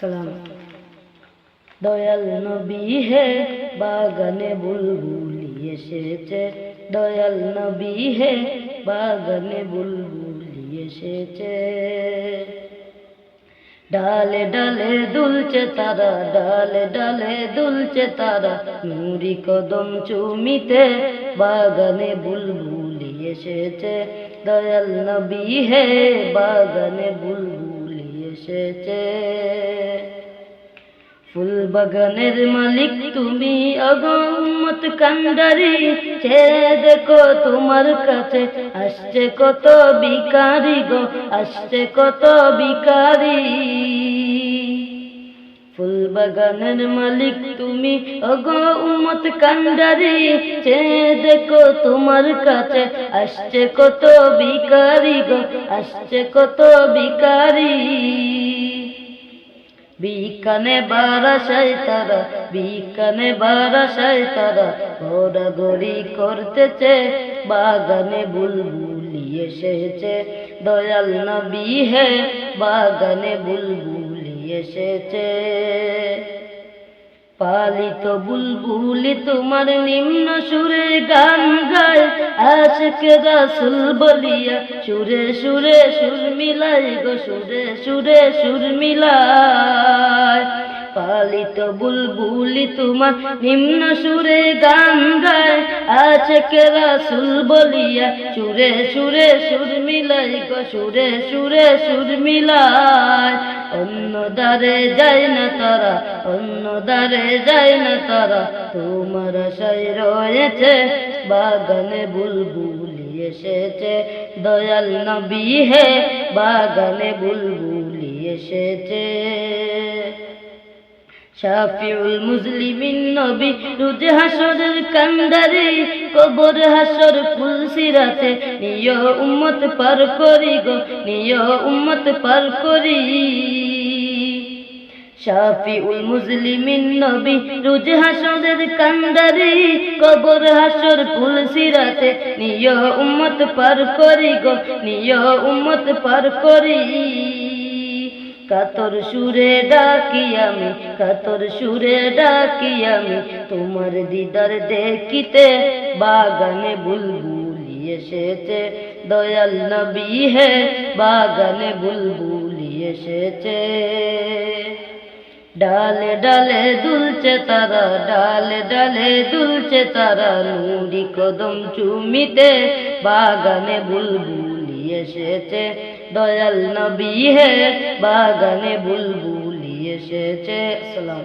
সালাম। দয়াল নবী হে বাগানে বুলবুলি এসেছে, দয়াল নবী হে বাগানে বুলবুলি এসেছে। ডালে ডালে দুলছে তারা, ডালে ডালে দুলছে তারা, নুরি কদম চুমিতে বাগানে বুলবুলি এসেছে, দয়াল নবী হে বাগানে বুলবুলি এসেছে। ফুল বাগানের মালিক তুমি ওগো উম্মত কান্ডারি, চেয়ে দেখো তোমার কাছে আসছে কত ভিখারি গো, আসছে কত ভিখারি। ফুল বাগানের মালিক তুমি ওগো উম্মত কান্ডারি, চেয়ে দেখো তোমার কাছে আসছে কত ভিখারি গো, আসছে কত ভিখারি। বিকানে বারাসায় তারা, বিকানে বারাসায় তারা, ঘোরাঘুরি করতেছে বাগানে বুলবুলি এসেছে, দয়াল নবী হে বাগানে বুলবুলি এসেছে। পালিত বুলবুলি তোমার নিম্ন সুরে গান গায়, আশিকে রাসূল বলিয়া সুরে সুরে সুর মিলাই গো, সুরে সুরে সুর মিলাই। পালিত বুলবুলি তোমার নিম্ন সুরে গান গায়, আশিকে রাসূল বলিয়া সুরে সুরে সুর মিলাই গো, সুরে সুরে সুর মিলাই। অন্য দ্বারে যায় না তারা, অন্য দ্বারে যায় না তারা, তোমার আশায় রয়েছে বাগানে বুলবুলি এসেছে, দয়াল নবী হে বাগানে বুলবুলি এসেছে। শাফিউল মুজলিমিন নবী রোজে হাসরের কান্ডারি, কবর হাসর ফুলসিরাতে নিয় উম্মত পার করি গো, নিয় উম্মত পার করি। শাফিউল মুজলিমিন নবী রোজে হাসরের কান্ডারি, কবর হাসর ফুলসিরাতে নিয় উম্মত পার করি গো, নিয় উম্মত পার করি। কাতর সুরে ডাকি আমি, কাতর সুরে ডাকি আমি, তোমার দিদার দেখিতে বাগানে বুলবুলি এসেছে, দয়াল নবী হে বাগানে বুলবুলি এসেছে। ডালে ডালে দুলছে তারা, ডালে ডালে দুলছে তারা, নুরি কদম চুমিতে বাগানে বুলবুলি এসেছে, দয়াল নবী হে বাগানে বুলবুলি এসেছে। সালাম।